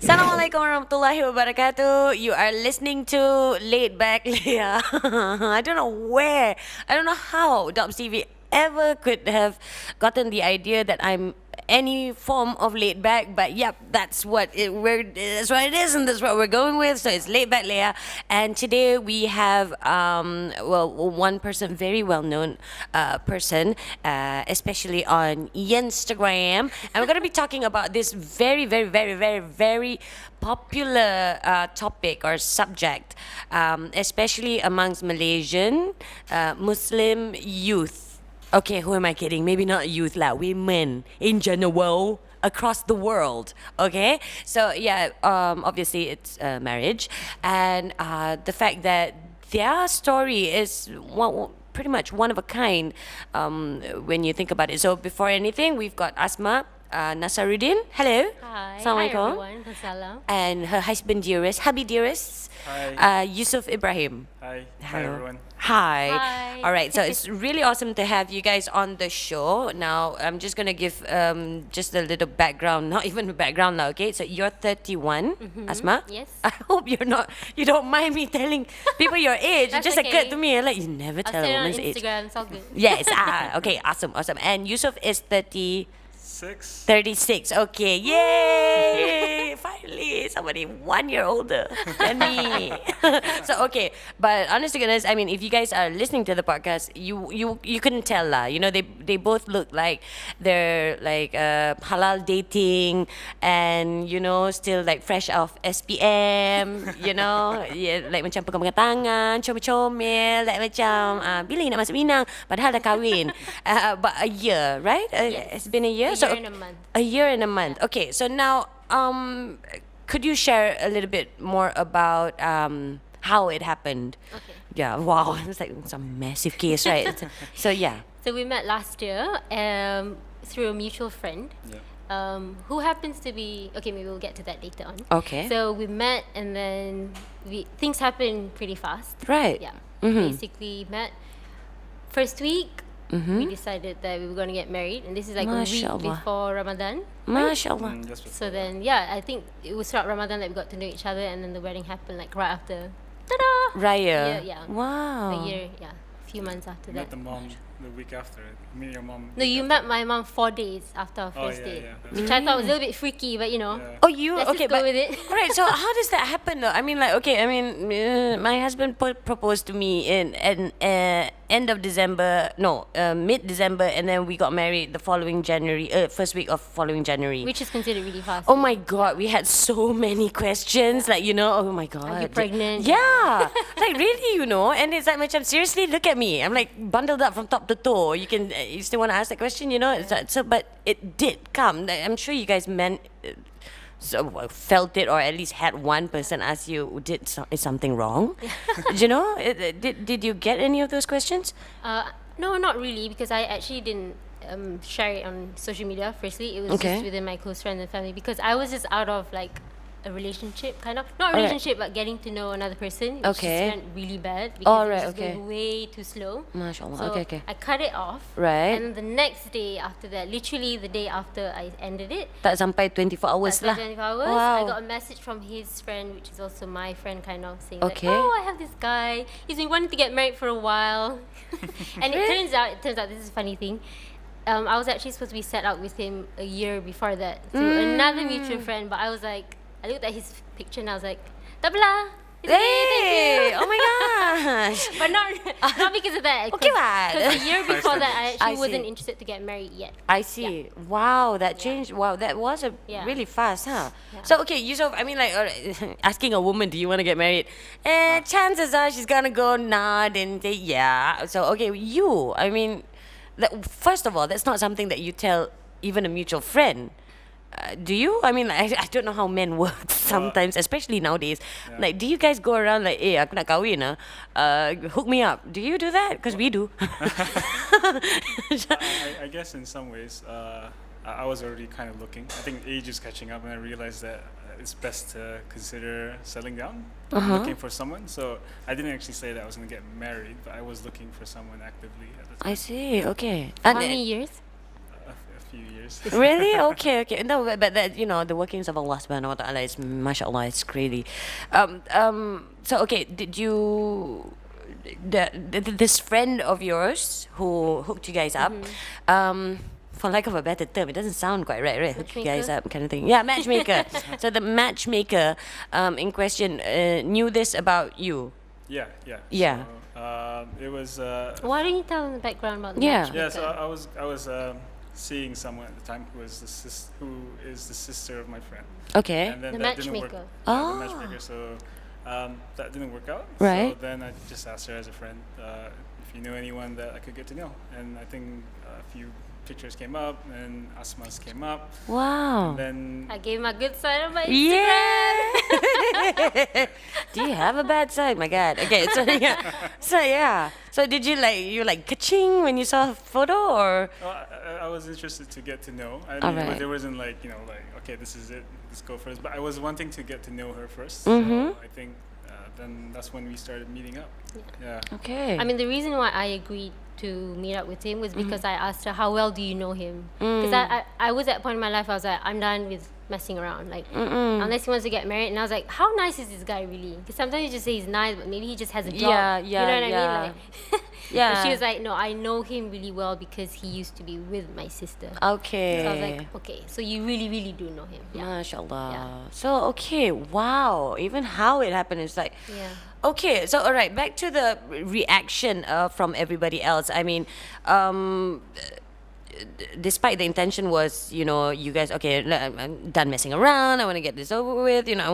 Assalamualaikum warahmatullahi wabarakatuh. You are listening to Laid Back Leah. I don't know where, I don't know how DOPStv ever could have gotten the idea that I'm any form of laid back, but yep, that's what that's what it is, and that's what we're going with. So it's Laid Back Leah, and today we have one person, very well known person, especially on Instagram, and we're gonna be talking about this very popular topic or subject, especially amongst Malaysian Muslim youth. Okay, who am I kidding? Maybe not youth lah, women in general across the world. Okay, so yeah, obviously it's marriage, and the fact that their story is pretty much one of a kind when you think about it. So before anything, we've got Asma Nasaruddin. Hello. Hi. Assalamualaikum. Hi everyone. Assalam. And her husband dearest, hubby dearest, Hi. Yusuf Ibrahim. Hi. Hi, Hello. everyone. Hi. Hi. All right. So it's really awesome to have you guys on the show. Now, I'm just going to give just a little background, not even a background now, okay? So you're 31, Asma? Yes. I hope you don't mind me telling people your age. It That's just occurred okay. to me, like, you never I'll tell a say it on woman's age. Instagram. It's all good. Yes. Okay. Awesome. And Yusuf is 36. 6. Okay. Yay! Finally, somebody 1 year older than me. So okay, but honest to goodness, I mean, if you guys are listening to the podcast, you couldn't tell lah. You know, they both look like they're like halal dating, and you know, still like fresh off SPM. You know, yeah, like macam pegang-pegang tangan, comel-comel, like macam bila nak masuk Minang, padahal dah kahwin. But a year, right? Yes. It's been a year. A year and a month. A year and a month. Okay, so now, could you share a little bit more about how it happened? Okay. Yeah. Wow, it's like some massive case, right? So yeah. So we met last year through a mutual friend. Yeah. Who happens to be maybe we'll get to that later on. Okay. So we met and then things happened pretty fast. Right. Yeah. Mhm. Basically met first week. We decided that we were going to get married, and this is like a week Mashallah. before Ramadan. MashaAllah. Just So then, yeah, I think it was throughout Ramadan that we got to know each other, and then the wedding happened like right after. Ta-da! Raya. Yeah. Wow. A year, yeah, a few months after met that. the mom the week after. Meet your mom. No, you met my mom 4 days after our Oh, first yeah, date, yeah, that's which I thought was a little bit freaky, but you know, Yeah. Oh, you let's okay? just go But with it. right. So how does that happen, though? I mean, like, okay. I mean, my husband proposed to me in end of December. No, mid-December, and then we got married the following January. First week of following January. Which is considered really fast. Oh my God, we had so many questions. Like, you know, oh my God. Are you pregnant? Yeah. Like, really, you know. And it's like, macam, seriously, look at me. I'm like bundled up from top to toe. You still want to ask that question, you know? So, but it did come. Like, I'm sure you guys felt it, or at least had one person ask you, is something wrong? You know? Did you get any of those questions? No, not really, because I actually didn't share it on social media. Firstly, it was Okay. just within my close friends and family, because I was just out of like a relationship, kind of not a Alright. relationship, but getting to know another person, which Okay. just went really bad because Alright, it was just okay. going way too slow. MashaAllah. So Okay. I cut it off. Right. And the next day after that, literally the day after I ended it, Tak sampai 24 hours lah. after 24 hours, Wow. I got a message from his friend, which is also my friend, kind of saying Okay. like, "Oh, I have this guy. He's been wanting to get married for a while," and it turns out this is a funny thing. I was actually supposed to be set out with him a year before that through another mutual friend, but I looked at his picture and I was like, "Tak apalah. It's okay, thank you." Hey! Oh my gosh. But not because of that. Okay, what? Because a year before that, I actually I wasn't see. interested to get married yet. I see. Wow, that changed. Wow, that was Yeah. really fast, huh? Yeah. So okay, Yusuf, I mean, like, alright, asking a woman, do you want to get married? Chances are she's gonna go nod and say yeah. So okay, I mean, first of all, that's not something that you tell even a mutual friend. Do you? I mean, I don't know how men work sometimes, especially nowadays. Yeah. Like, do you guys go around like, aku nak kahwin hook me up? Do you do that? Because we do. I guess in some ways, I was already kind of looking. I think age is catching up, and I realized that it's best to consider settling down. I'm looking for someone. So I didn't actually say that I was going to get married, but I was looking for someone actively at the time. I see. Okay. How many years? A few years. Really? Okay. No, but that, the workings of Allah subhanahu wa ta'ala is, mashallah, it's crazy. So okay, did you this friend of yours who hooked you guys up, for lack of a better term, it doesn't sound quite right? Hook you guys up kind of thing. Yeah, matchmaker. So the matchmaker in question knew this about you. Yeah. Yeah. So, it was. Why don't you tell them the background about the Yeah. matchmaker? Yeah. So I was seeing someone at the time who is the sister of my friend. Okay. And then The that didn't work. matchmaker. The matchmaker. So that didn't work out. Right. So then I just asked her as a friend if you know anyone that I could get to know, and I think a few pictures came up and Asma's came up. Wow. And then I gave him a good side on my Instagram. Yeah. Do you have a bad side? My God. Okay. So yeah. So did you ka-ching when you saw a photo, or? I was interested to get to know. I All mean, right. there wasn't okay, this is it, let's go first. But I was wanting to get to know her first. Mm-hmm. So I think then that's when we started meeting up. Yeah. Okay. I mean, the reason why I agreed to meet up with him was because I asked her, how well do you know him? Mm. Because I was at a point in my life, I was like, I'm done with messing around. Like, unless he wants to get married. And I was like, how nice is this guy really? Because sometimes you just say he's nice, but maybe he just has a job. Yeah, You know what I yeah. mean? Like, Yeah. But she was like, no, I know him really well because he used to be with my sister. Okay. So I was like, okay, so you really, really do know him. Yeah. Mashallah. Yeah. So okay, wow. Even how it happened is like, Yeah. okay. So all right, back to the reaction from everybody else. I mean, despite the intention was, you guys, okay, I'm done messing around. I want to get this over with. I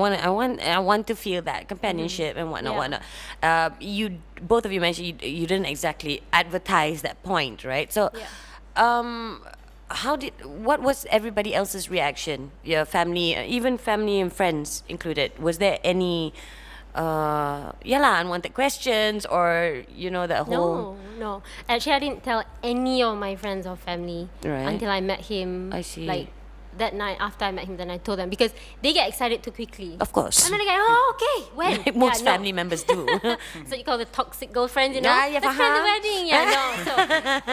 want to feel that companionship and whatnot. Yeah. You both of you mentioned you didn't exactly advertise that point, right? So, Yeah. what was everybody else's reaction? Your family, even family and friends included. Was there any, unwanted questions, or the whole? No. Actually, I didn't tell any of my friends or family Right. until I met him. I see. Like that night after I met him, then I told them because they get excited too quickly. Of course. And then they go, oh, okay, when? Like most Yeah, no. family members do. So you call the toxic girlfriends, you know? Yeah, yeah, Let's plan the faham. wedding. Yeah, no. So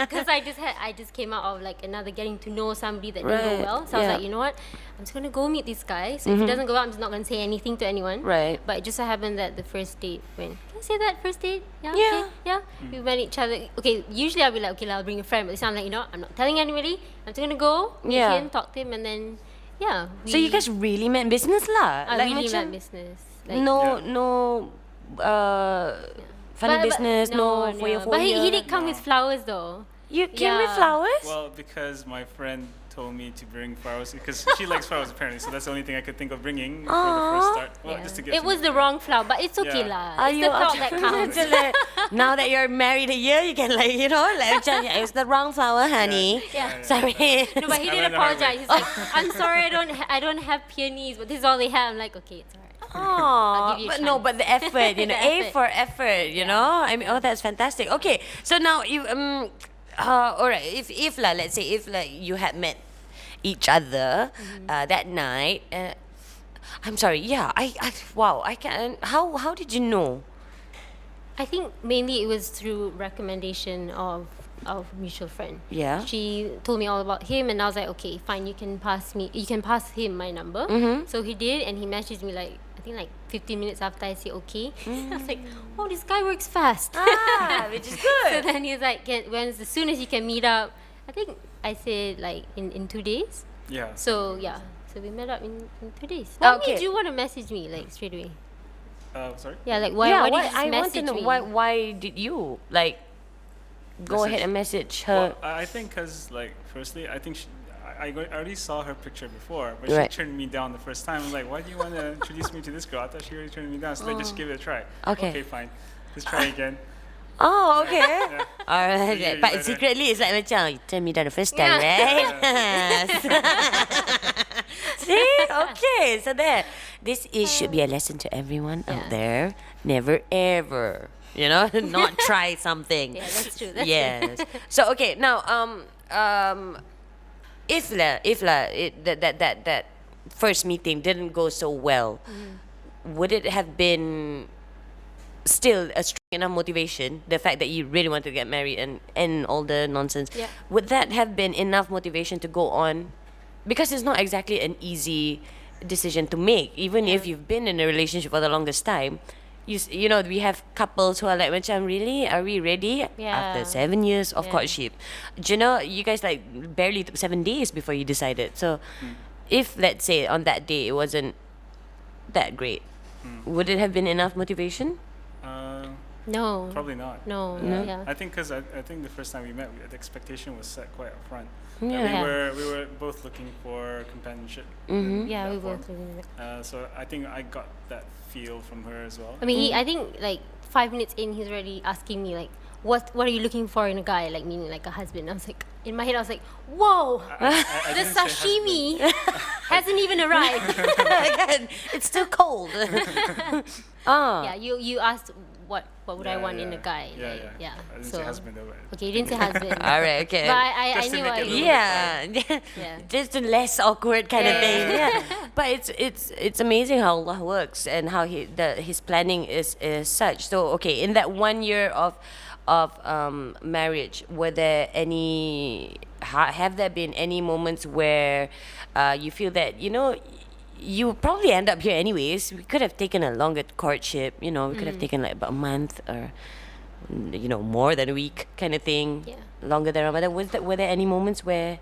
because I just came out of like another getting to know somebody that didn't Right, go well. So I was yeah. like, you know what? I'm just gonna go meet this guy. So if he doesn't go out, I'm just not gonna say anything to anyone. Right. But it just so happened that the first date went. Can I say that first date? Yeah. Yeah. Okay, yeah. We met each other. Okay. Usually I'll be like, okay, I'll bring a friend. But this time I'm like, I'm not telling anybody. I'm just gonna go meet Yeah. him, talk to him, and then yeah. So you guys really meant business lah. I really macam meant business. Like, no, funny business, no for your But he did come with flowers though. You came with Yeah. flowers? Well, because my friend told me to bring flowers because she likes flowers apparently, so that's the only thing I could think of bringing for the first start. Well, Yeah. just to get It to was know the her. wrong flower, but it's okay Yeah. lah. Are It's you the thought that counts. now that you're married a year, you can macam, yeah, it's the wrong flower, honey. Yeah. Sorry. No, but he I did learned the hard apologize. He's like, I'm sorry, I don't have peonies, but this is all they have. I'm like, okay, it's alright. Oh, give you a but no, chance. but the effort, The A effort. for effort, you know. I mean, that's fantastic. Okay, so now you all right. If let's say if you had met each other that night, I'm sorry. Yeah, I can't. How did you know? I think mainly it was through recommendation of mutual friend. Yeah. She told me all about him, and I was like, okay, fine, you can pass him my number. So he did, and he messaged me like I think like 15 minutes after I said okay. I was like, oh, this guy works fast. Which is So good. then he's like, as soon as you can meet up. I think I said like in 2 days. Yeah. So yeah, so we met up in 2 days. Why Okay. did you want to message me like straight away? Sorry. Yeah, like why did you just I want to message know me? why did you go ahead and message her? Well, I think because firstly, I think I already saw her picture before, but Right. she turned me down the first time. I'm like, why do you want to introduce me to this girl? I thought she already turned me down, so just give it a try. Okay. Okay, fine. Let's try again. Oh, okay. Yeah. Alright, Yeah, but yeah. secretly it's like macam you turned me down the first time, right? See, okay. So there, this should be a lesson to everyone out Yeah. there. Never ever, not try something. Yeah, that's true. That's Yes. So okay, now if that first meeting didn't go so well, would it have been still a string enough motivation, the fact that you really wanted to get married and all the nonsense, Yeah. would that have been enough motivation to go on? Because it's not exactly an easy decision to make, even if you've been in a relationship for the longest time. You know, we have couples who are like, macam, really? Are we ready? After Yeah. 7 years of Yeah. courtship. Do you know, you guys like barely took 7 days before you decided. So if, let's say, on that day it wasn't that great, would it have been enough motivation? No. Probably not. No. No? Yeah. I think because I think the first time we met, the expectation was set quite upfront. Yeah. We were both looking for companionship. Yeah, we were. both. So I think I got that feel from her as well. I mean, I think like 5 minutes in, he's already asking me like, what are you looking for in a guy? Like, meaning like a husband. I was like, in my head, I was like, whoa, I the didn't say sashimi hasn't even arrived. Again, it's still cold. Yeah, you asked what would I want in a guy? Yeah, like, yeah. I didn't say husband though. Okay, you didn't say husband. All right, okay. But I Just to knew make what it a you little Yeah, Yeah. just a less awkward kind of Yeah. thing. Yeah, but it's amazing how Allah works and how his planning is such. So okay, in that 1 year of marriage, were there any have there been any moments where you feel that, you know, you probably end up here anyways? We could have taken a longer courtship, you know, we could have taken like about a month or, you know, more than a week kind of thing. Yeah. Longer than Ramadan. Were there any moments where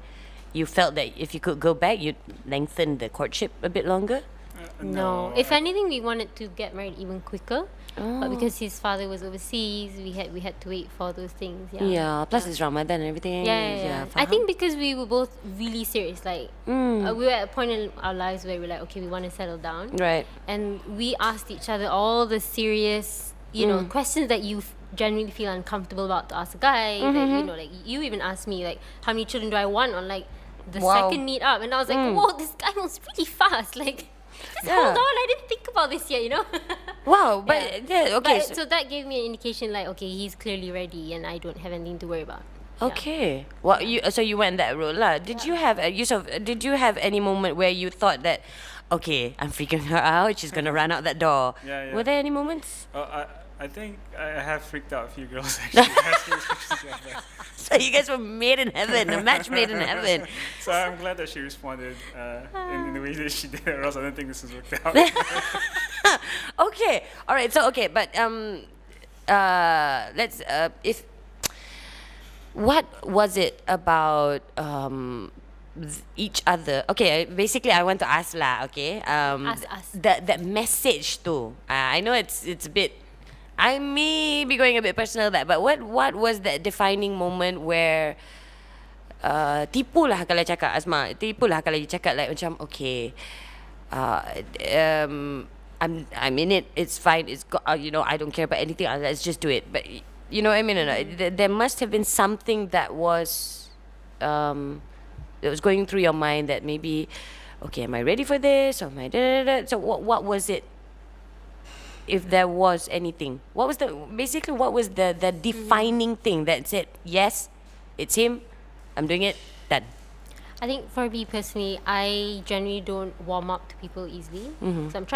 you felt that if you could go back, you'd lengthen the courtship a bit longer? No. If anything, we wanted to get married even quicker. But because his father was overseas, we had to wait for those things. Yeah. Yeah, plus it's Ramadan and everything. Yeah. I think because we were both really serious, like we were at a point in our lives where we're like, okay, we want to settle down, Right. and we asked each other all the serious, you know, questions that you genuinely feel uncomfortable about to ask a guy. That, you know, like you even asked me like, how many children do I want on like the Wow. second meet up, and I was like, whoa, this guy moves really fast, like. Just Yeah. hold on, I didn't think about this yet, you know. Wow, but yeah, okay. But, so that gave me an indication, like, okay, he's clearly ready, and I don't have anything to worry about. Okay. Well, so you went that road lah. Did you have Yusuf? Did you have any moment where you thought that, okay, I'm freaking her out. She's gonna run out that door. Yeah. Were there any moments? I think I have freaked out a few girls actually. So you guys were made in heaven, a match made in heaven. So I'm glad that she responded in the way that she did, or else I don't think this has worked out. Okay. All right. So okay, but let's if what was it about each other? Okay, basically I want to ask lah. Okay. Ask us. That message too. I know it's a bit. I may be going a bit personal that, but what was that defining moment where tipu lah kalau cakap Asma, tipu lah kalau you cakap like macam okay, I'm in it, it's fine, it's you know, I don't care about anything, let's just do it. But you know what I mean? There must have been something that was going through your mind that maybe, okay, am I ready for this? Or am I So what was it? If there was anything, what was the defining thing that said, yes, it's him, I'm doing it, done? I think for me personally, I generally don't warm up to people easily. So I'm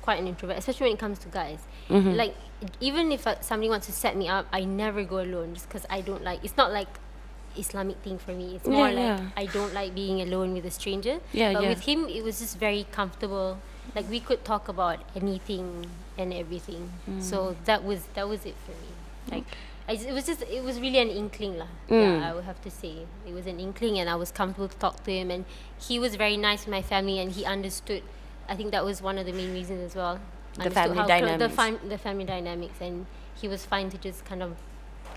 quite an introvert, especially when it comes to guys. Like, even if somebody wants to set me up, I never go alone just because I don't like, it's not like Islamic thing for me. It's more I don't like being alone with a stranger. But with him, it was just very comfortable. Like, we could talk about anything and everything. So that was it for me. Like, it was really an inkling lah. Yeah, I would have to say it was an inkling, and I was comfortable to talk to him, and he was very nice with my family, and he understood. I think that was one of the main reasons as well. The family dynamics. The family dynamics, and he was fine to just kind of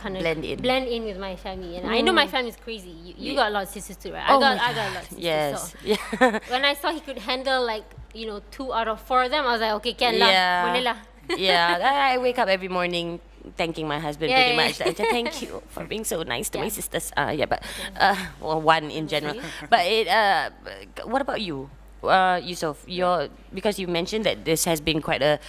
blend in with my family. And I know my family's crazy. You got a lot of sisters too, right? Oh I got a lot of sisters. Yes. So Yeah. when I saw he could handle like 2 out of 4 of them, I was like, okay, can lah, boleh lah. Yeah, I wake up every morning thanking my husband pretty much. Like, thank you for being so nice to my sisters. But well, one in general. But what about you, Yusuf? Because you mentioned that this has been quite a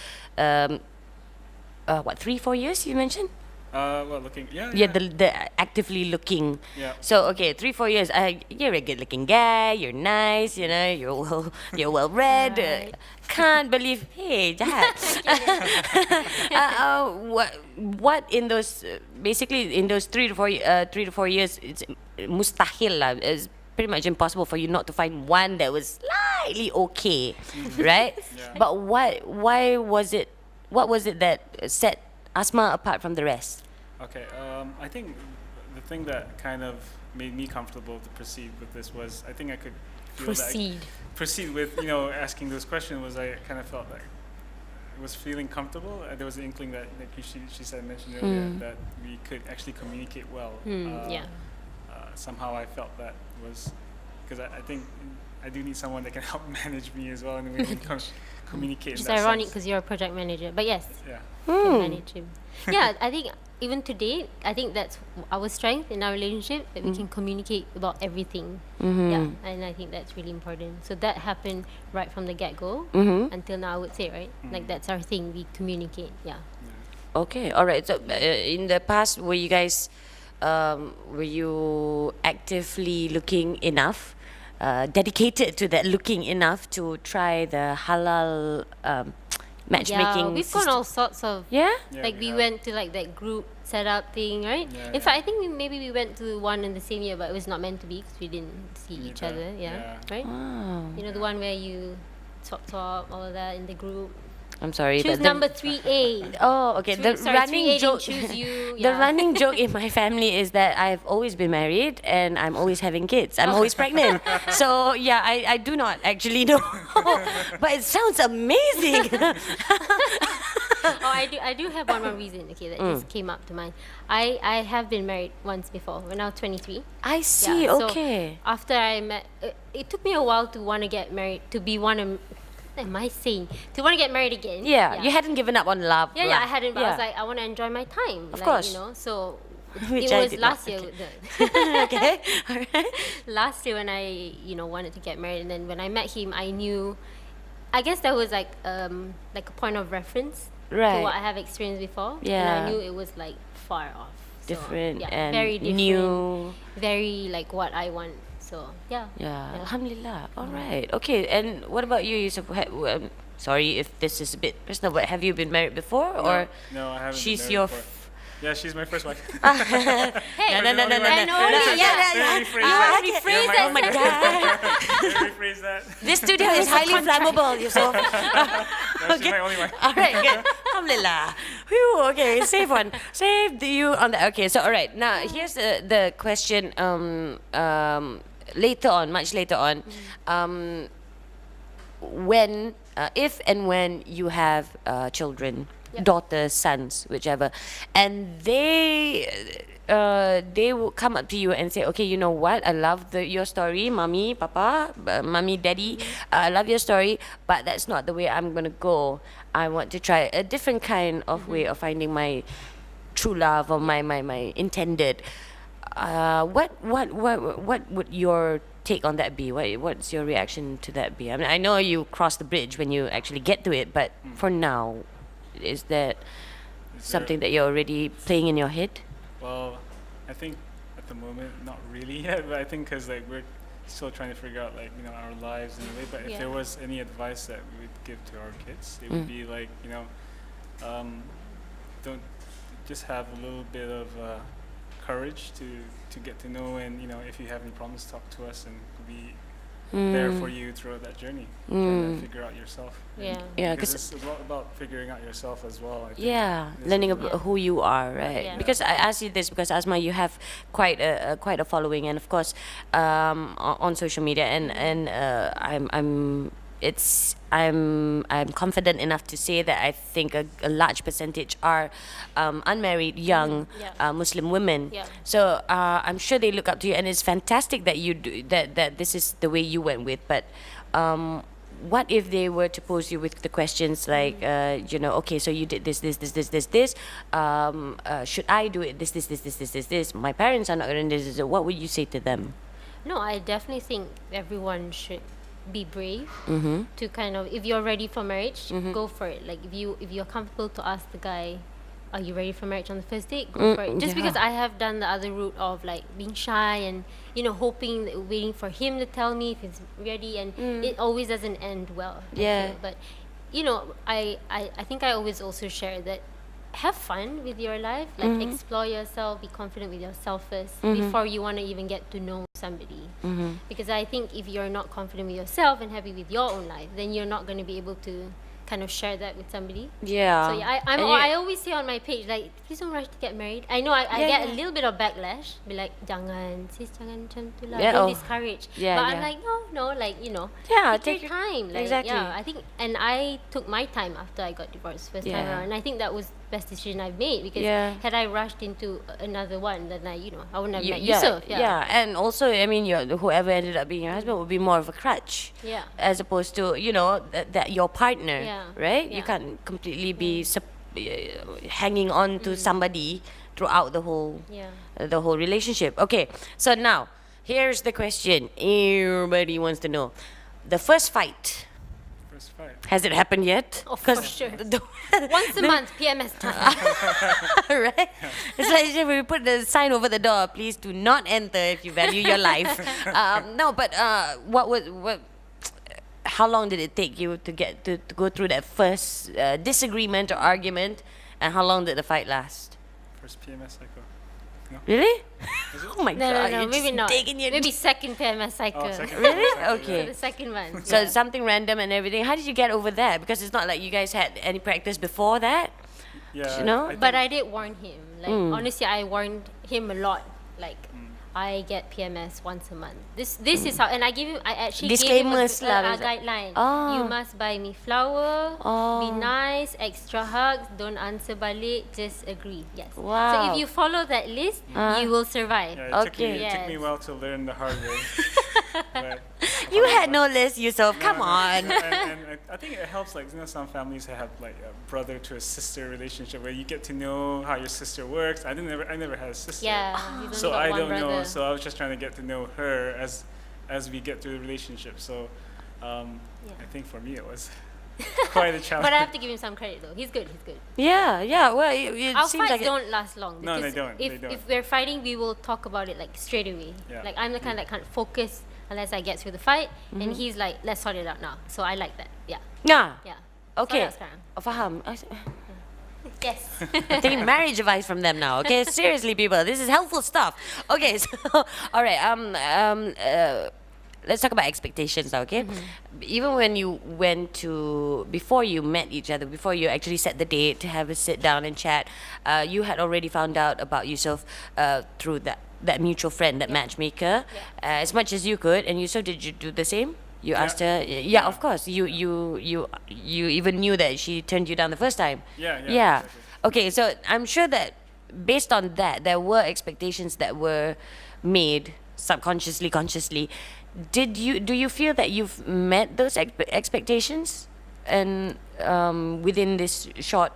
3-4 years. You mentioned. Well, looking, yeah, Yeah, the actively looking. Yeah. So okay, 3-4 years. You're a good-looking guy. You're nice. You know, you're well read. Right. Can't believe. Hey, jahat. What in those basically in those 3 to 4 years, it's mustahil lah. It's pretty much impossible for you not to find one that was slightly okay, right? Yeah. But why was it? What was it that set Asma apart from the rest? Okay, I think the thing that kind of made me comfortable to proceed with this was I think I could feel Proceed. proceed with asking those questions was I kind of felt like I was feeling comfortable. There was an inkling that like she said mentioned earlier that we could actually communicate well. Yeah. Somehow I felt that was because I think I do need someone that can help manage me as well and we can communicate. Which is in that ironic sense. because you're a project manager. But yes, Yeah. you can manage him. Yeah, I think even today, I think that's our strength in our relationship, that we can communicate about everything. Yeah, and I think that's really important. So that happened right from the get-go until now, I would say, right? Like that's our thing, we communicate, yeah. Okay, all right. So in the past, were you guys, were you actively looking enough, dedicated to that looking enough to try the halal matchmaking? Yeah, we've gone all sorts of. Yeah? Yeah, Like we have. went to like that group setup thing, right? Yeah, In fact, I think maybe we went to one in the same year, but it was not meant to be because we didn't see each Neither. other. Yeah, Yeah. right. Wow. You know the one where you talk all of that in the group. I'm sorry. Choose but the- number 3A. Oh, okay. The Sorry, 3A running didn't joke. choose you. The Yeah. running joke in my family is that I've always been married and I'm always having kids. I'm always pregnant. So yeah, I do not actually know, but it sounds amazing. Oh, I do have one more reason. Okay, that just came up to mind. I have been married once before when I was 23. I see. Yeah, so Okay. after I met, it took me a while to want to get married, to be one of. What am I saying? To want to get married again. Yeah, you hadn't given up on love. Yeah, lah. I hadn't. But I was Yeah. like, I want to enjoy my time. Of like, course. You know, so Which it I was did not. last year. Okay. All right. Last year when I, wanted to get married, and then when I met him, I knew. I guess that was like a point of reference Right. to what I have experienced before. And Yeah. I knew it was like far off. So, Different yeah, and very different. new. Very like what I want. So yeah. Yeah. Alhamdulillah. All right. Okay. And what about you, Yusuf? Sorry if this is a bit personal, but have you been married before, or No, I haven't. been she's married your? before. Yeah, she's my first wife. Hey, No, no, no, no, no, I no. know No, that, yeah, yeah. yeah, Rephrase yeah. that. Okay. Rephrase You're that Oh my my God. Rephrase that. This studio is highly flammable, Yusuf. No, she's my only wife. All right, good. Alhamdulillah. Whew, okay, save one. Save you on that. Okay, so all right. Now here's the question. Later on, much later on, when, if and when you have children, Yep. daughters, sons, whichever, and they will come up to you and say, okay, you know what? I love your story, mommy, papa, mommy, daddy. I love your story, but that's not the way I'm gonna go. I want to try a different kind of way of finding my true love or my intended. What would your take on that be? What's your reaction to that be? I mean, I know you cross the bridge when you actually get to it, but for now, is that something that you're already playing in your head? Well, I think at the moment not really yet, but I think because like we're still trying to figure out like our lives in a way. But if Yeah. there was any advice that we would give to our kids, it would be like don't just have a little bit of courage to get to know, and if you have any problems, talk to us, and we'll be there for you throughout that journey, trying to figure out yourself. Yeah. Yeah, because 'cause it's a lot about figuring out yourself as well. I think. yeah, It's learning about- about who you are, right? Yeah. Because I asked you this because Asma, you have quite a following, and of course, on social media, and I'm confident enough to say that I think a large percentage are unmarried young Yeah. Muslim women. Yeah. So I'm sure they look up to you, and it's fantastic that you do that this is the way you went with. But what if they were to pose you with the questions like, okay, so you did this. Should I do it? This. My parents are not doing this. What would you say to them? No, I definitely think everyone should be brave to kind of, if you're ready for marriage, go for it. Like if you're comfortable to ask the guy, are you ready for marriage on the first date? Go for it. Just yeah. because I have done the other route of like being shy and hoping, waiting for him to tell me if he's ready, and it always doesn't end well. I Yeah. feel. But I think I always also share that have fun with your life, like explore yourself, be confident with yourself first before you want to even get to know somebody. Because I think if you're not confident with yourself and happy with your own life, then you're not going to be able to kind of share that with somebody. Yeah. So yeah, I always say on my page, like, please don't rush to get married. I know I Yeah, get yeah. a little bit of backlash, be like, jangan macam tu lah, Yeah, don't oh. discourage. Yeah, but yeah. I'm like, no, like, Yeah, take your time. Like, exactly. yeah, I think, and I took my time after I got divorced first time Yeah. around, and I think that was best decision I've made, because Yeah. had I rushed into another one, then I wouldn't have met yeah, Yusuf. yeah, and also, I mean, whoever ended up being your husband would be more of a crutch, Yeah. as opposed to that your partner, Yeah. right? You Yeah. can't completely be hanging on to somebody throughout the whole Yeah. the whole relationship. Okay, so now here's the question everybody wants to know: the first fight. First fight. Has it happened yet? Oh, for 'Cause sure. the- Once a month, PMS time. right? It's like we put the sign over the door. Please do not enter if you value your life. No, but what? How long did it take you to get to go through that first disagreement or argument, and how long did the fight last? First PMS cycle. No? Really? Is it? Oh my No, god! no, you're maybe just not. digging your Maybe second PMS cycle. Oh, second Really? PMS cycle, Okay. So the second one. So yeah. something random and everything. How did you get over that? Because it's not like you guys had any practice before that. Yeah. You know? But think- I did warn him. Like honestly, I warned him a lot. Like I get PMS once a month. This is how, and I actually Disclaimers gave him lah, a is it? guideline. Oh. You must buy me flower, Oh. be nice, extra hugs, don't answer balik, just agree. Yes. So Wow. if you follow that list, you will survive. Yeah, it Okay. took me a Yes. while to learn the hard way. But You had no list, Yusuf. Come on. and I think it helps, like, some families have like a brother to a sister relationship where you get to know how your sister works. I never had a sister. Yeah. He's only So got I one don't know. brother. So I was just trying to get to know her as we get through the relationship. So I think for me it was quite a challenge. But I have to give him some credit though. He's good. He's good. Yeah. Well, it Our seems fights like don't last long. No, they because don't, If, they don't. if we're fighting, we will talk about it like straight away. Yeah. Like I'm the kind that can't focus unless I get through the fight, Mm-hmm. and he's like, let's sort it out now. So I like that. Yeah. Yeah. Yeah. Okay. Sort out sekarang. Oh, faham. Yes. I'm taking marriage advice from them now. Okay, seriously, people, this is helpful stuff. Okay, so all right. Let's talk about expectations now. Okay, even when you before you met each other, before you actually set the date to have a sit down and chat, you had already found out about Yusuf through that mutual friend, that matchmaker, as much as you could. And Yusuf, did you do the same? You asked her. Yeah, of course. You even knew that she turned you down the first time. Yeah. Exactly. Okay, so I'm sure that based on that, there were expectations that were made subconsciously, consciously. Do you feel that you've met those expectations, and within this short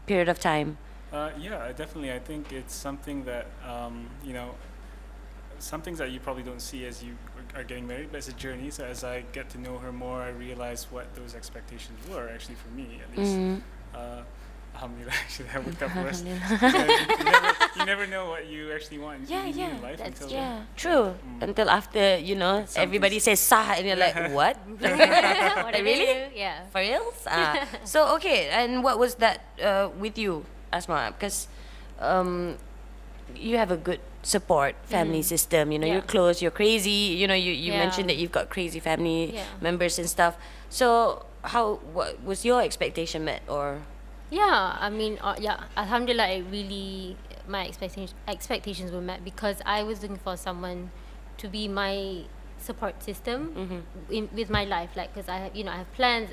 period of time? Yeah, definitely. I think it's something that some things that you probably don't see as you are getting married, but it's a journey. So as I get to know her more, I realize what those expectations were, actually, for me at least. Alhamdulillah, actually, that worked out for us. You never know what you actually want in life that's until Yeah, true. Until after Something- everybody says sah, and you're like, what? What did I Really? do? Yeah. For reals? So okay, and what was that with you, Asma? Because you have a good support family system. You know, Yeah. you're close, you're crazy. You know, you Yeah. mentioned that you've got crazy family Yeah. members and stuff. So what was your expectation met, or? Yeah, I mean, Alhamdulillah, my expectations were met, because I was looking for someone to be my support system with my life, like, because I have plans,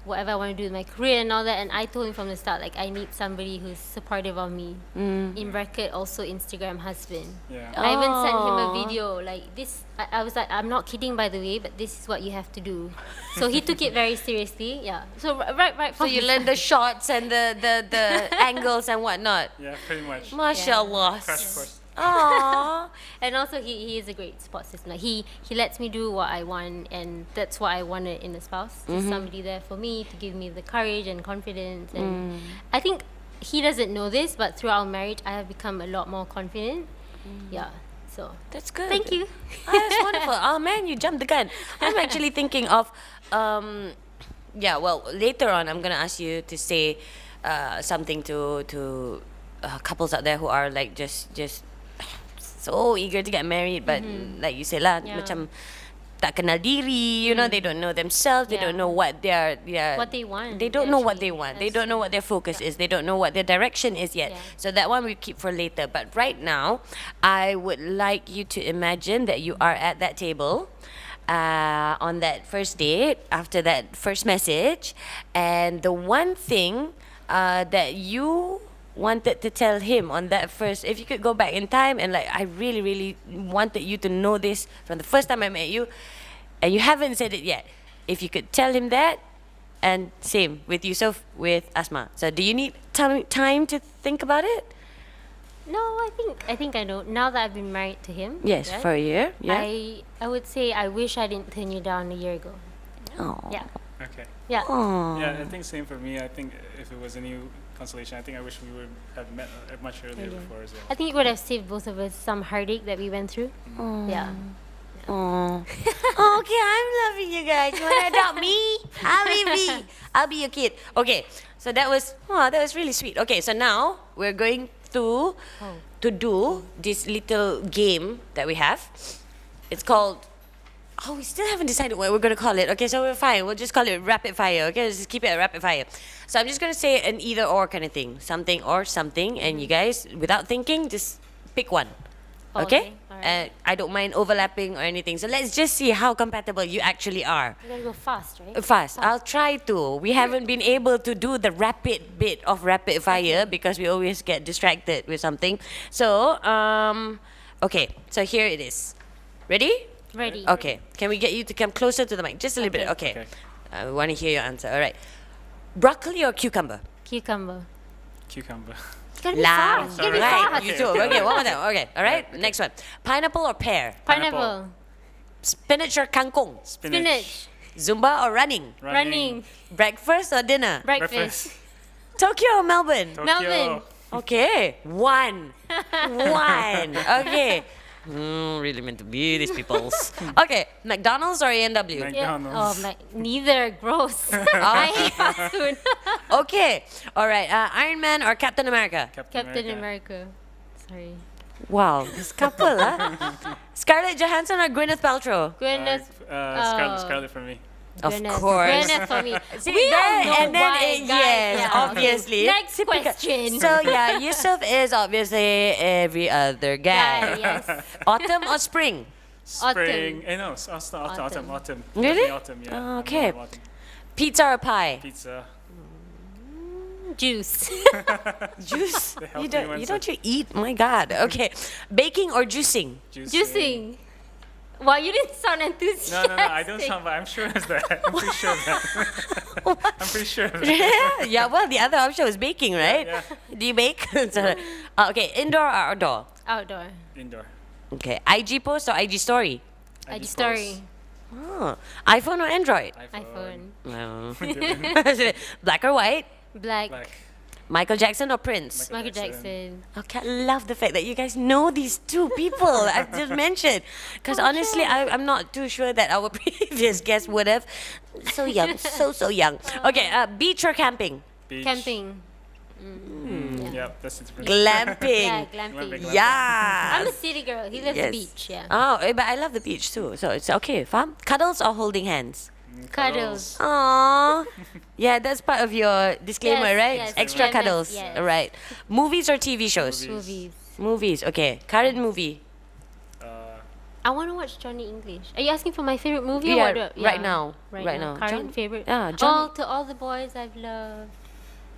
whatever I want to do with my career and all that, and I told him from the start, like, I need somebody who's supportive of me. In bracket, also Instagram husband. Yeah. I even sent him a Aw. video like this. I was like, I'm not kidding, by the way, but this is what you have to do. So he took it very seriously. Yeah. So right So from you the learned the shots and the angles and whatnot. Yeah, pretty much. MashaAllah. Crash course. Aww. And also he is a great support system. Like he lets me do what I want, and that's what I wanted in a spouse. Just somebody there for me to give me the courage and confidence. And I think he doesn't know this, but through our marriage, I have become a lot more confident. Yeah. So That's good. thank you. That's wonderful. Oh man, you jumped the gun. I'm actually thinking of, yeah. Well, later on, I'm gonna ask you to say something to couples out there who are like just so eager to get married, but like you say lah, Yeah. macam tak kenal diri. You know, they don't know themselves. They Yeah. don't know what What they want, They don't know what actually. they want. They That's don't know what their focus is. They don't know what their direction is yet. Yeah. So that one we keep for later. But right now, I would like you to imagine that you are at that table on that first date, after that first message, and the one thing that you wanted to tell him on that first, if you could go back in time and like, I really, really wanted you to know this from the first time I met you, and you haven't said it yet. If you could tell him that, and same with Yusuf, with Asma. So do you need time to think about it? No, I think I know. Now that I've been married to him. Yes, right, for a year. Yeah. I would say I wish I didn't turn you down a year ago. Oh. Yeah. Okay. Yeah. Yeah, I think same for me. I think if it was a new constellation, I think I wish we would have met much earlier before as well. I think it would have saved both of us some heartache that we went through. Yeah. Oh. Okay, I'm loving you guys. You wanna adopt me? I'll be your kid. Okay, so that was really sweet. Okay, so now we're going to do this little game that we have. It's called. Oh, we still haven't decided what we're gonna call it. Okay, so we're fine. We'll just call it rapid fire. Okay, let's just keep it a rapid fire. So I'm just gonna say an either or kind of thing, something or something, and you guys, without thinking, just pick one. Okay? Alright. I don't mind overlapping or anything. So let's just see how compatible you actually are. We're gonna go fast, right? Fast. I'll try to. We haven't been able to do the rapid bit of rapid fire because we always get distracted with something. So, okay. So here it is. Ready? Ready. Okay. Can we get you to come closer to the mic? Just a little bit. Okay. Okay. We want to hear your answer. All right. Broccoli or cucumber? Cucumber. Cucumber. It's gotta be fast. It's gotta be Right. fast. You too. Okay. One more time. Okay. All right. Okay. Next one. Pineapple or pear? Pineapple. Spinach or kangkong? Spinach. Zumba or running? Running. Breakfast or dinner? Breakfast. Tokyo or Melbourne? Tokyo. Melbourne. Okay. One. Okay. Really meant to be these peoples. Okay. McDonald's or A&W? Yeah. McDonald's. Oh my, neither. Gross. I hate fast food. Okay. All right. Iron Man or Captain America? Captain America. Sorry. Wow. This couple, huh? Scarlett Johansson or Gwyneth Paltrow? Goodness. Scarlet for me. Of Goodness. course. Goodness for me. See, We all there- know and then why, it- guys. yes, Yeah. obviously. Next Typical. question. So yeah, Yusuf is obviously every other guy. Yes. Autumn or spring? Spring. No, it's not autumn. Autumn. Really? Definitely autumn, yeah. Oh, I'm okay. more autumn. Pizza or pie? Pizza. Juice. Juice. The You healthy ones don't you eat? My God. Okay. Baking or juicing? Juicing. Wow, you didn't sound enthusiastic. No, I don't sound, but I'm sure it's that. I'm pretty sure of that. I'm pretty sure of that. Yeah. Yeah. Well, the other option was baking, right? Yeah. Do you bake? So, okay. Indoor or outdoor? Outdoor. Indoor. Okay. IG post or IG story? IG story. Oh. iPhone or Android? iPhone. No. Black or white? Black. Black. Michael Jackson or Prince? Michael Jackson. Okay, I love the fact that you guys know these two people I've just mentioned. Because honestly, I'm not too sure that our previous guest would have. So young, so young. Okay, beach or camping? Beach. Camping. Yeah, that's the difference. Glamping. Yeah, glamping. Glamping. Yeah. I'm a city girl. He loves Yes. the beach. Yeah. Oh, but I love the beach too. So it's okay. Fam? Cuddles or holding hands? Cuddles. Aww. Yeah, that's part of your disclaimer, Yes, right? yes, Extra yes, cuddles. yes. All right. Movies or TV shows? Movies. Movies. Okay. Current movie. I want to watch Johnny English. Are you asking for my favorite movie? Yeah, or what? right now. Right now. Current John- favorite. yeah, Johnny- Oh, To All the Boys I've Loved.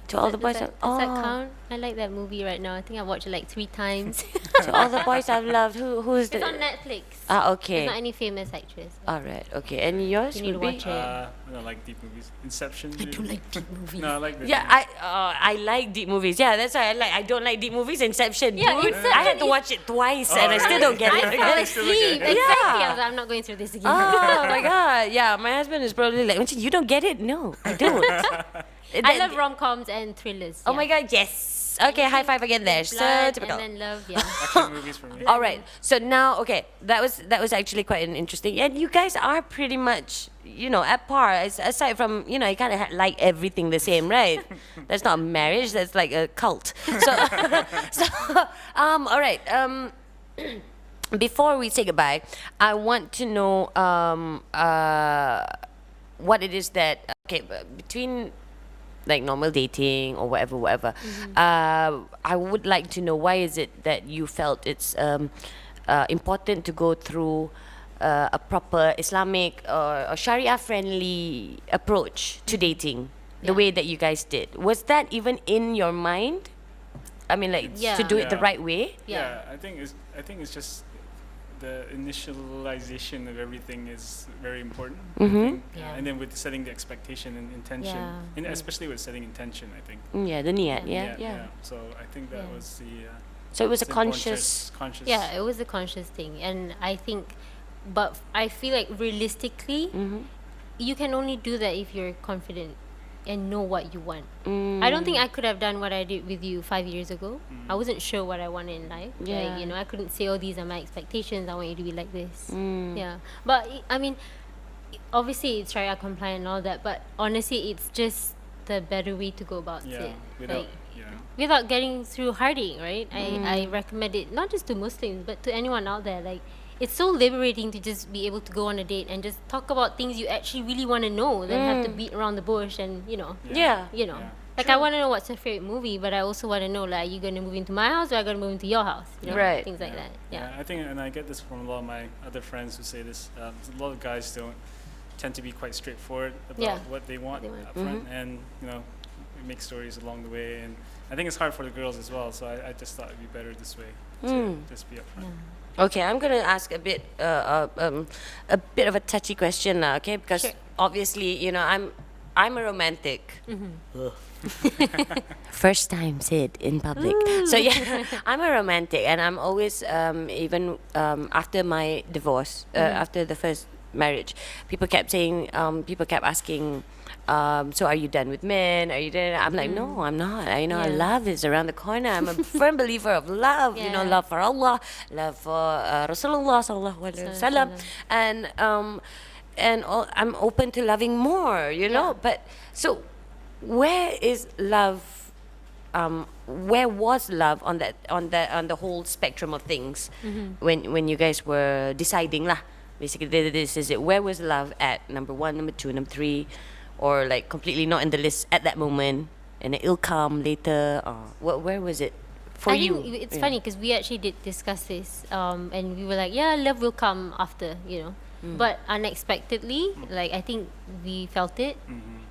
To all the boys. Does that count? I like that movie right now. I think I watched it like 3 times. To all the boys I've loved. Who's It's the? on Netflix. Ah, It's okay. not any famous actress. All right. Okay. And yours You need would to be? watch it. I don't like deep movies. Inception. I don't like deep movies. No, I like the Yeah, I like deep movies. Yeah, that's why I don't like deep movies. Inception. Yeah, dude. Inception I had to is- watch it twice and I still don't get I it. fell Still asleep. okay. Exactly. I Yeah. was like, I'm not going through this again. Oh my god. Yeah, my husband is probably like, "Macam, you don't get it? No, I don't. I love rom-coms and thrillers. Oh my god, yes. Okay, high five again there. So Blood typical. and then love. Yeah. action movies for me. All right. So now, okay, that was actually quite an interesting. And you guys are pretty much, at par. Aside from, you kind of like everything the same, right? That's not a marriage. That's like a cult. So, all right. Before we say goodbye, I want to know what it is that between like normal dating or whatever. I would like to know, why is it that you felt it's important to go through a proper Islamic or Sharia-friendly approach to dating, the Yeah. way that you guys did? Was that even in your mind? I mean, like Yeah. to do it the Yeah. right way? Yeah. I think it's just the initialization of everything is very important. I think. Yeah. And then with setting the expectation and intention, Yeah. and especially with setting intention, I think. Yeah, the niyat. Yeah. So I think that Yeah. was the. So it was a it's important conscious. conscious. Yeah, it was a conscious thing, and I think, but I feel like realistically, you can only do that if you're confident and know what you want. I don't think I could have done what I did with you 5 years ago. I wasn't sure what I wanted in life. Yeah. Like, I couldn't say, oh, these are my expectations. I want you to be like this. Yeah. But I mean, obviously it's Sharia compliant and all that. But honestly, it's just the better way to go about Yeah. it. Without. Like, Yeah. without getting through heartache, right? I recommend it not just to Muslims but to anyone out there. Like, it's so liberating to just be able to go on a date and just talk about things you actually really want to know than have to beat around the bush and Yeah. Yeah. like I want to know what's your favorite movie, but I also want to know, like, are you going to move into my house or are you going to move into your house? Right. Things like that. Yeah. I think, and I get this from a lot of my other friends who say this. A lot of guys don't tend to be quite straightforward about Yeah. what they want They want. up front, and we make stories along the way. And I think it's hard for the girls as well. So I just thought it'd be better this way to just be upfront. Okay, I'm gonna ask a bit of a touchy question now, okay? Because Sure. obviously, I'm a romantic. First time said in public. So yeah, I'm a romantic, and I'm always even after my divorce, after the first marriage, people kept asking. So are you done with men? Are you done? I'm like, no, I'm not. Yeah. Love is around the corner. I'm a firm believer of love. Yeah. Love for Allah, love for Rasulullah sallallahu alaihi wasallam, and I'm open to loving more. But so, where is love? Where was love on the whole spectrum of things when you guys were deciding lah? Basically, this is it. Where was love at number 1, number 2, number 3? Or like completely not in the list at that moment, and it'll come later. Where was it for I you? think it's funny because we actually did discuss this, and we were like, yeah, love will come after, But unexpectedly, like, I think we felt it.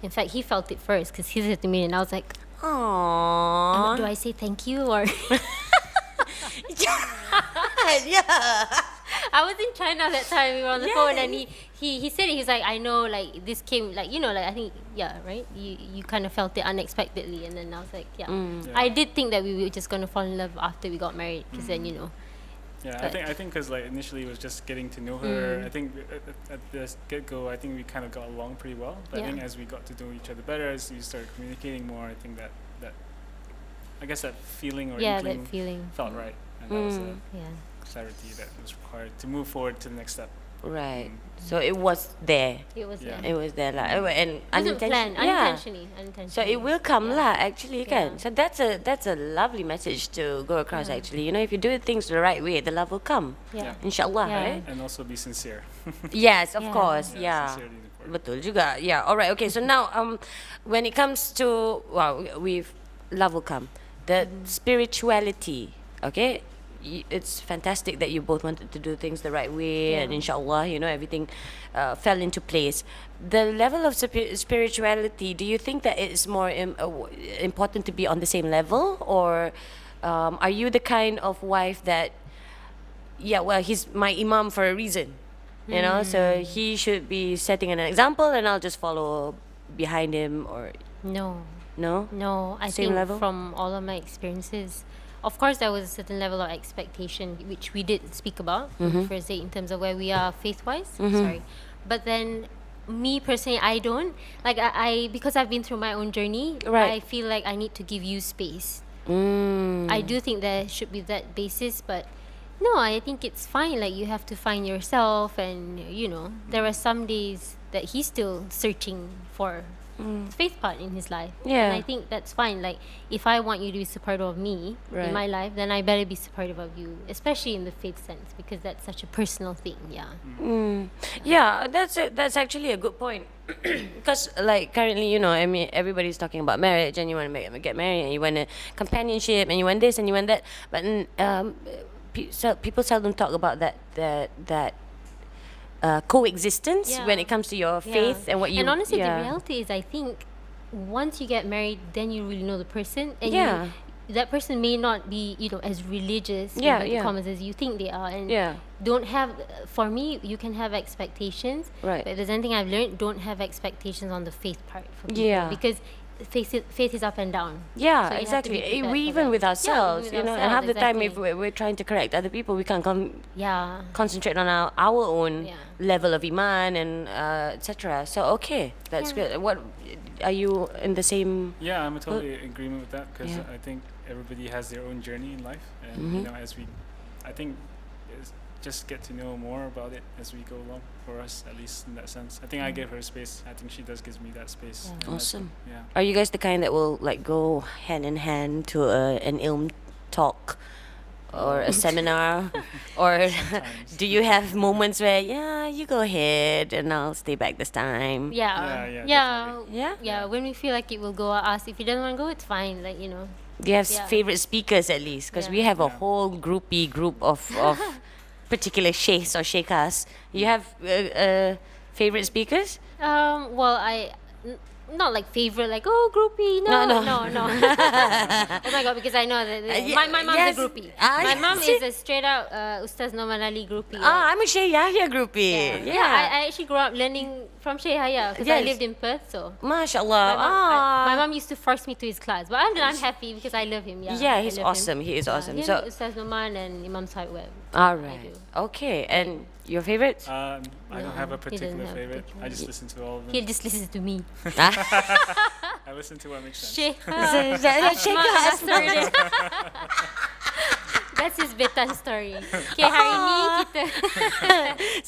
In fact, he felt it first because he said to me, and I was like, Aww. do I say thank you or? Yeah. I was in China that time. We were on the phone, and he said it. He's like, I know, like, this came, like, like, I think, yeah, right. You kind of felt it unexpectedly, and then I was like, yeah. I did think that we were just gonna fall in love after we got married, because then Yeah, But- I think because like initially it was just getting to know her. I think at the get go, I think we kind of got along pretty well. But I Yeah. think as we got to know each other better, as we started communicating more, I think that I guess that feeling or yeah, inkling that feeling. felt right, and that was the Yeah. clarity that was required to move forward to the next step. Right. So it was there. It was Yeah. there. It was there lah. And Wasn't planned, yeah. unintentionally. So it will come Yeah. lah, actually, Yeah. kan? So that's a lovely message to go across, actually. If you do things the right way, the love will come. Yeah. Inshallah, Yeah. right? And also be sincere. Yes, of Yeah. course. Yeah. Sincerity is important. Betul juga. Yeah. All right. Okay. So now, when it comes to we've love will come. The spirituality. Okay. It's fantastic that you both wanted to do things the right way, and Yeah. inshallah, everything fell into place. The level of spirituality, do you think that it's more important to be on the same level, or are you the kind of wife that, he's my imam for a reason? You know, so he should be setting an example, and I'll just follow behind him, or No. no? No, I Same think level? from all of my experiences, of course, there was a certain level of expectation, which we did speak about in the first date in terms of where we are faith-wise. Sorry, but then me personally, I don't like I because I've been through my own journey. Right. I feel like I need to give you space. Mm. I do think there should be that basis, but no, I think it's fine. Like you have to find yourself, and there are some days that he's still searching for faith part in his life. Yeah. And I think that's fine. Like if I want you to be supportive of me Right. in my life, then I better be supportive of you, especially in the faith sense, because that's such a personal thing. Yeah. Yeah, that's actually a good point. Because like currently, I mean, everybody's talking about marriage, and you want to get married, and you want a companionship, and you want this, and you want that. But people seldom talk about that coexistence when it comes to your faith and what you. And honestly, yeah. the reality is, I think once you get married, then you really know the person, and Yeah. that person may not be as religious Yeah, in yeah. commas as you think they are, and Yeah. don't have. For me, you can have expectations, Right. but if there's anything I've learned, don't have expectations on the faith part for people, Yeah. because faith is up and down. Yeah, So you have to be exactly. prepared We for even that. with Yeah, ourselves, even with and half the time if exactly. we're trying to correct other people, we can't Yeah. concentrate on our own Yeah. level of iman and etc. So okay, that's Yeah. good. What are you in the same? Yeah, I'm totally in agreement with that, because Yeah. I think everybody has their own journey in life, and I think just get to know more about it as we go along. For us, at least in that sense, I think I give her space. I think she does gives me that space. Yeah. and that's Awesome. good. Yeah. Are you guys the kind that will like go hand in hand to an ilm talk or a seminar, or do you have moments where you go ahead and I'll stay back this time? Yeah. Yeah, Yeah. Yeah? Yeah. When we feel like it will go, I'll ask. If he doesn't want to go, it's fine. Like Do you have Yeah. favorite speakers at least? Because we Yeah. have a Yeah. whole group of particular sheikhs or sheikhas. You have favorite speakers? Well, not like favorite, like groupie. No, No, no. no. Oh my god, because I know that my mom's yes. a groupie. Ah, My mom yes. is a straight out Ustaz Noman Ali groupie. I'm a Sheikh Yahya groupie. Yeah. I actually grew up learning from Sheikh Haya because I Yes. lived in Perth. So MashaAllah. my mom used to force me to his class, but I'm happy because I love him. Yeah, Yeah, I he's love him. awesome. He is awesome. Him, So, Ustaz Noman and Imam Said Web. all I right. do. Okay. And your favorites? I don't have a he doesn't particular have a favorite. particular- I just listen to all of He them. just listens to me. I listen to what makes sense. Sheikh Sheikh Asma Asma. Nasaruddin. That's his bedtime story. Okay, hari ni kita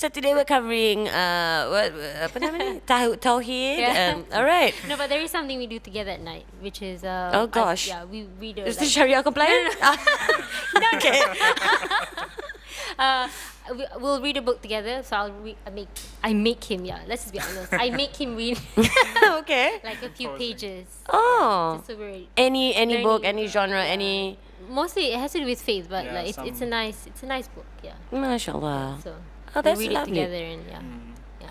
So today we're covering apa nama ni? Tauhid. Yeah. All right. No, but there is something we do together at night, which is Oh, gosh. yeah, we read Is this Sharia compliant? Okay. we'll read a book together. So I make him. Yeah, let's just be honest. I make him read Okay. like a few Posing. pages. Oh. Just so we're Any book, learning, any genre, any. mostly it has to do with faith, but Yeah, like it's a nice book. Yeah. MashaAllah. So Oh, that's we read lovely. it together and yeah.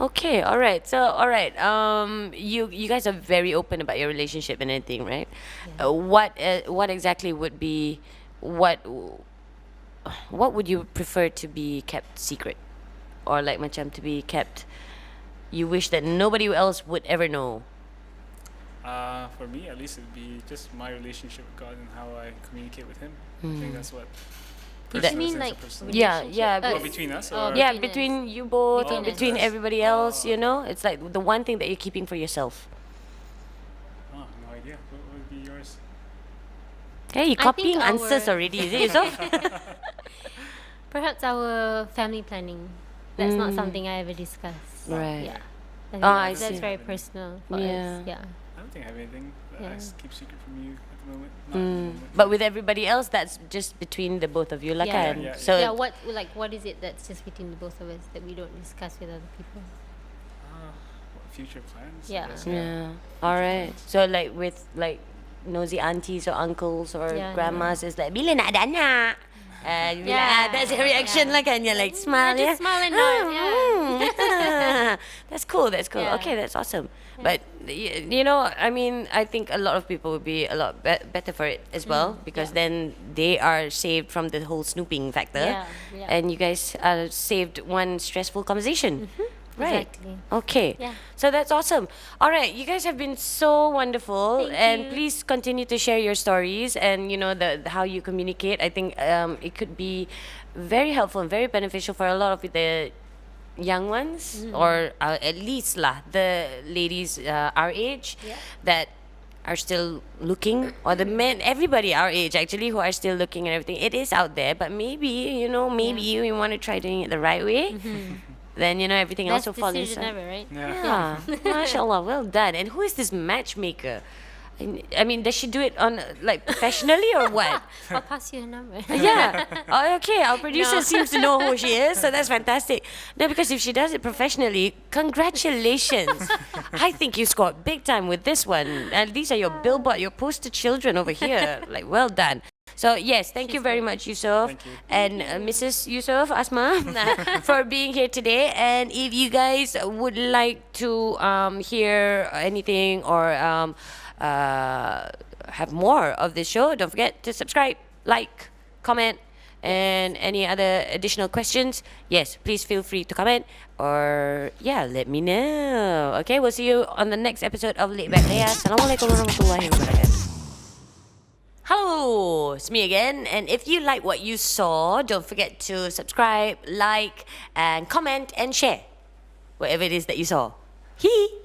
Okay, all right. So, all right. You guys are very open about your relationship and everything, right? What exactly would be what would you prefer to be kept secret, or like macam to be kept? You wish that nobody else would ever know. For me, at least, it would be just my relationship with God and how I communicate with Him. I think that's what. You That- mean sense like of person. Yeah, relationship? yeah, Oh, but- between us? Oh, Or Yeah, Between us. between you both, Between or between us. everybody else. It's like the one thing that you're keeping for yourself. Oh, no idea. What would be yours? Hey, you I copying think answers our- already, is it yourself? Perhaps our family planning. That's not something I ever discussed. Right. Yeah. Oh, I That's see. very personal for Yeah. us. Yeah. I don't think I have anything that I Yeah. keep secret from you at the moment. Not at the moment. But with everybody else, that's just between the both of you, like Yeah. kan? Yeah, yeah, So Yeah, what is it that's just between the both of us that we don't discuss with other people? What future plans? I Yeah. guess, yeah. All right. So like with like nosy aunties or uncles or Yeah, grandmas, is like bila nak ada anak. And you'll be like, that's your reaction lah kan. You're like, smile, just smile and nod, That's cool, that's cool. Yeah. Okay, that's awesome. But, you know, I mean, I think a lot of people would be a lot better for it as well because then they are saved from the whole snooping factor. Yeah. And you guys are saved one stressful conversation. Right. Exactly. Okay. Yeah. So that's awesome. All right, you guys have been so wonderful, Thank and you. please continue to share your stories and you know the how you communicate. I think it could be very helpful and very beneficial for a lot of the young ones, or at least the ladies our age that are still looking, or the men, everybody our age actually who are still looking and everything. It is out there, but maybe maybe you want to try doing it the right way. Then everything else Best will fall decision inside. ever, right? Yeah, mashallah, well done. And who is this matchmaker? I mean, does she do it on like professionally or what? I'll pass you a number. Yeah. Oh, okay. Our producer No. seems to know who she is, so that's fantastic. No, because if she does it professionally, congratulations. I think you scored big time with this one. And these are your billboard, your poster children over here. Like, well done. So yes, thank you very much, Yusuf, Thank you. and Mrs. Yusuf, Asma, for being here today. And if you guys would like to hear anything or have more of this show, don't forget to subscribe, like, comment, and any other additional questions, yes, please feel free to comment or let me know. Okay, we'll see you on the next episode of Laid Back Leah. Assalamualaikum warahmatullahi wabarakatuh. Hello, it's me again. And if you like what you saw, don't forget to subscribe, like, and comment and share whatever it is that you saw. Hee!